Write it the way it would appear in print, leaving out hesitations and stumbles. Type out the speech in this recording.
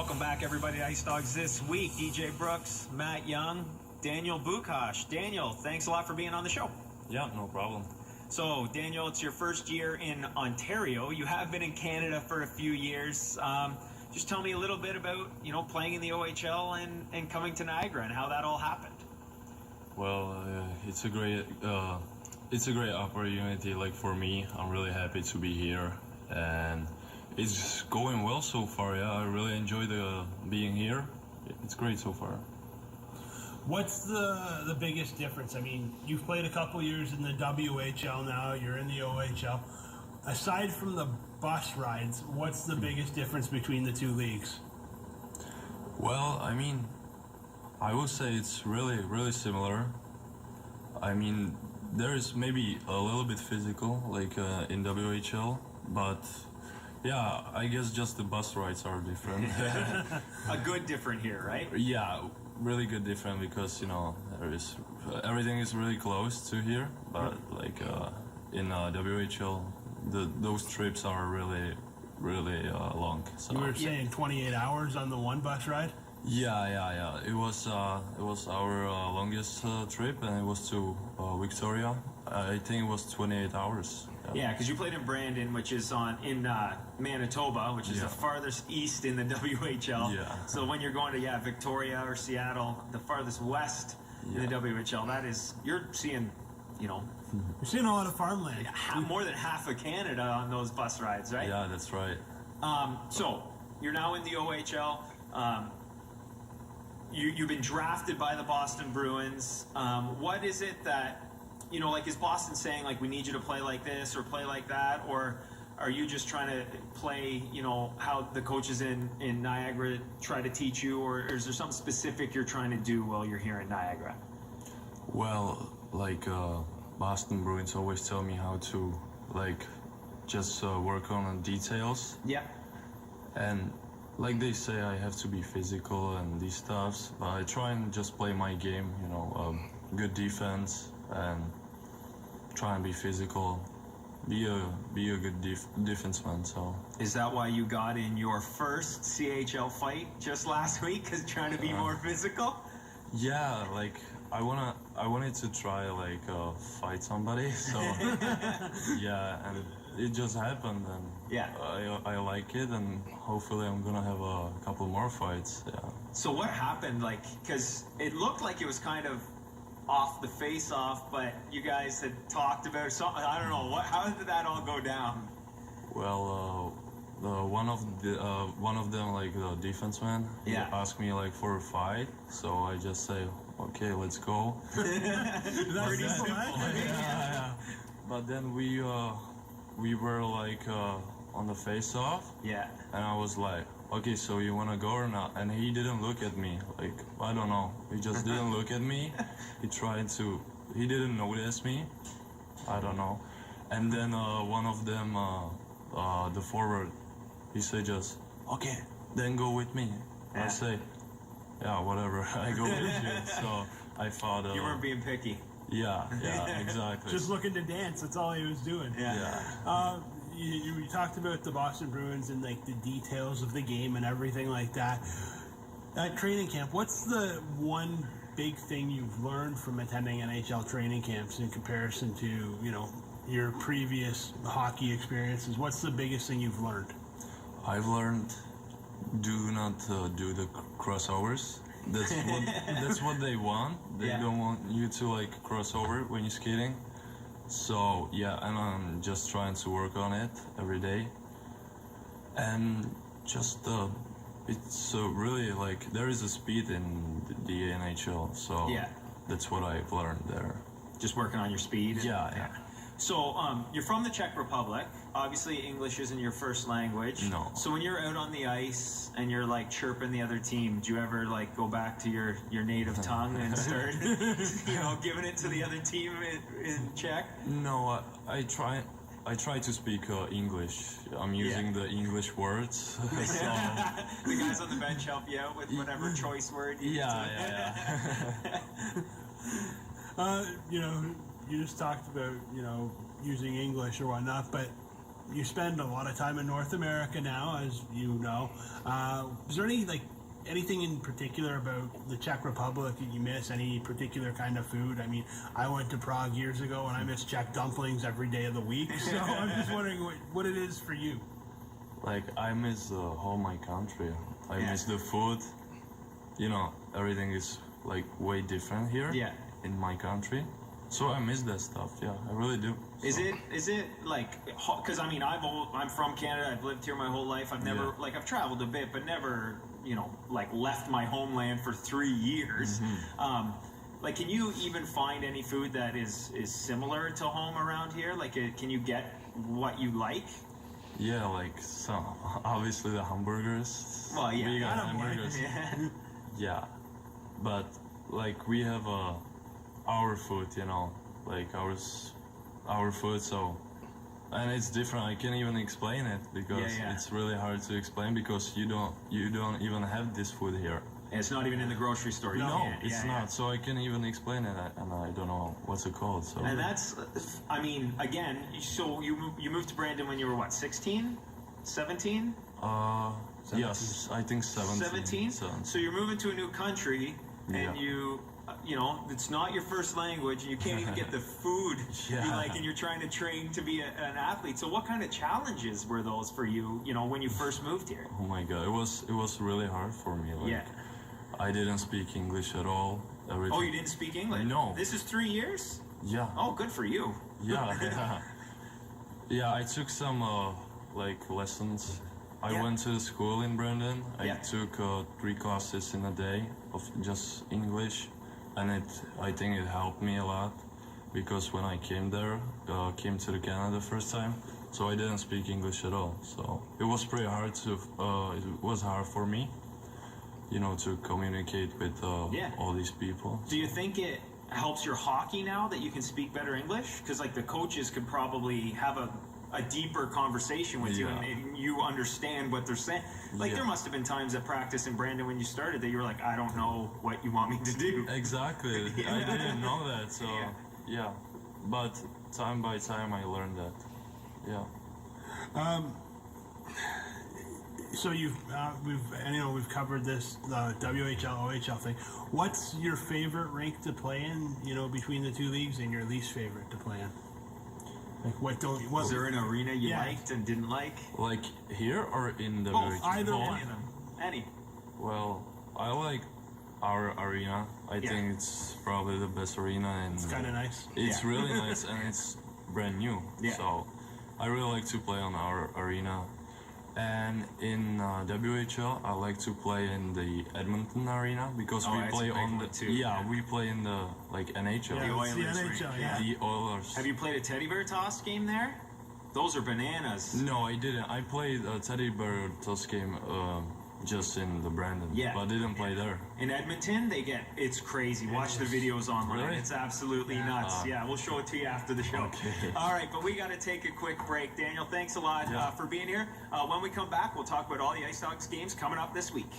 Welcome back, everybody, to Ice Dogs This Week. DJ Brooks, Matt Young, Daniel Bukac. Daniel, thanks a lot for being on the show. Yeah, no problem. So, Daniel, it's your first year in Ontario. You have been in Canada for a few years. Just tell me a little bit about, playing in the OHL and coming to Niagara and how that all happened. Well, it's a great opportunity. Like for me, I'm really happy to be here, and it's going well so far. Yeah, I really enjoy being here. It's great so far. What's the biggest difference? I mean, you've played a couple years in the WHL now. You're in the OHL. Aside from the bus rides, what's the biggest difference between the two leagues? Well, I mean, I would say it's really, really similar. I mean, there is maybe a little bit physical, like in WHL, but yeah, I guess just the bus rides are different. A good different here, right? Yeah, really good different because everything is really close to here, but like in WHL, those trips are really, really long. So. You were saying 28 hours on the one bus ride? Yeah. It was our longest trip, and it was to Victoria. I think it was 28 hours. Yeah, because you played in Brandon, which is in Manitoba, which is the farthest east in the WHL. Yeah. So when you're going to Victoria or Seattle, the farthest west in the WHL, you're seeing, You're seeing a lot of farmland. more than half of Canada on those bus rides, right? Yeah, that's right. So you're now in the OHL. You've been drafted by the Boston Bruins. What is it that, is Boston saying, like, we need you to play like this or play like that? Or are you just trying to play, how the coaches in Niagara try to teach you? Or is there something specific you're trying to do while you're here in Niagara? Well, like Boston Bruins always tell me how to, like, just work on the details. Yeah. And like they say, I have to be physical and these stuffs, but I try and just play my game, good defense and try and be physical, be a good defenseman. So is that why you got in your first CHL fight just last week? Because trying to be more physical? Yeah, like I wanted to try fight somebody. So yeah, and it just happened, and I like it, and hopefully I'm gonna have a couple more fights. Yeah. So what happened? Because it looked like it was kind of off the face-off, but you guys had talked about something. I don't know how did that all go down? Well, one of them, like the defenseman, he asked me for a fight, so I just say, okay, let's go. That's pretty simple. Yeah. But then we were on the face-off. Yeah. And I was like, okay, so you wanna go or not? And he didn't look at me. I don't know. He just didn't look at me. He didn't notice me. I don't know. And then one of them, the forward, he said just, okay, then go with me. I say, yeah, whatever. I go with you. So I thought you weren't being picky. Yeah, exactly. Just looking to dance. That's all he was doing. Yeah. You talked about the Boston Bruins and the details of the game and everything like that. At training camp, what's the one big thing you've learned from attending NHL training camps in comparison to your previous hockey experiences? What's the biggest thing you've learned? I've learned do not do the crossovers. That's what they want. They don't want you to cross over when you're skating. So yeah, and I'm just trying to work on it every day. And just it's really there is a speed in the NHL. So that's what I've learned there. Just working on your speed. Yeah. So you're from the Czech Republic. Obviously, English isn't your first language. No. So when you're out on the ice and you're chirping the other team, do you ever go back to your native tongue and start giving it to the other team in Czech? No, I try to speak English. I'm using the English words. So. The guys on the bench help you out with whatever choice word you use. You just talked about, using English or whatnot, but you spend a lot of time in North America now, as you know. Is there anything in particular about the Czech Republic that you miss? Any particular kind of food? I mean, I went to Prague years ago and I miss Czech dumplings every day of the week. So I'm just wondering what it is for you. Like, I miss the whole my country. I Yeah. miss the food. You know, everything is like way different here in my country. So I miss that stuff. Yeah, I really do. Is So- it like, because I mean, I'm from Canada. I've lived here my whole life. I've never Yeah. I've traveled a bit, but never like left my homeland for 3 years. Mm-hmm. Like, can you even find any food that is similar to home around here? Like, can you get what you like? Yeah, like some obviously the hamburgers. Well, yeah, Vegan I don't mind. hamburgers. Yeah. Yeah, but like we have our food, you know, like our food. So, and it's different. I can't even explain it because Yeah. it's really hard to explain because you don't even have this food here. And it's not even in the grocery store. You No, can't. it's Yeah, not. So I can't even explain it, and I don't know what's it called. So And that's, I mean, again, so you moved to Brandon when you were what, 16? 17? yes, I think 17. 17? So you're moving to a new country, and Yeah. you know, it's not your first language, and you can't even get the food you Yeah. like, and you're trying to train to be an athlete. So what kind of challenges were those for you, when you first moved here? Oh my god, it was really hard for me. Like, Yeah. I didn't speak English at all. Everything. Oh, you didn't speak English? No. This is 3 years? Yeah. Oh, good for you. Yeah, yeah. Yeah, I took some like lessons. I Yeah. went to the school in Brandon. I Yeah. took 3 classes in a day of just English, and I think it helped me a lot because when I came to the Canada the first time, so I didn't speak English at all. So it was pretty hard it was hard for me, to communicate with all these people. Do you think it helps your hockey now that you can speak better English? Because like the coaches could probably have a deeper conversation with you, Yeah. and you understand what they're saying. Like Yeah. there must have been times at practice in Brandon when you started that you were like, I don't know what you want me to do. Exactly. I didn't know that. So yeah. But time by time I learned that. Yeah. So we've covered this WHL OHL thing. What's your favorite rink to play in? Between the two leagues, and your least favorite to play in. Like Was there an arena you Yeah. liked and didn't like? Like here or in the Both. village? Either Both. one. Any of them? Any? Well, I like our arena. I Yeah. think it's probably the best arena, and It's kind of nice. it's Yeah. really nice, and it's brand new. Yeah. So I really like to play on our arena. And in WHL, I like to play in the Edmonton arena because Oh, we that's play a big on one the too, yeah. we play in the NHL. Yeah, Oilers it's the rink, NHL. yeah. Yeah. The Oilers. Have you played a teddy bear toss game there? Those are bananas. No, I didn't. I played a teddy bear toss game just in the Brandon. Yeah. But I didn't play there. In Edmonton, it's crazy. Watch the videos online. Really? It's absolutely nuts. Yeah, we'll show it to you after the show. Okay. All right, but we got to take a quick break. Daniel, thanks a lot for being here. When we come back, we'll talk about all the Ice Dogs games coming up this week.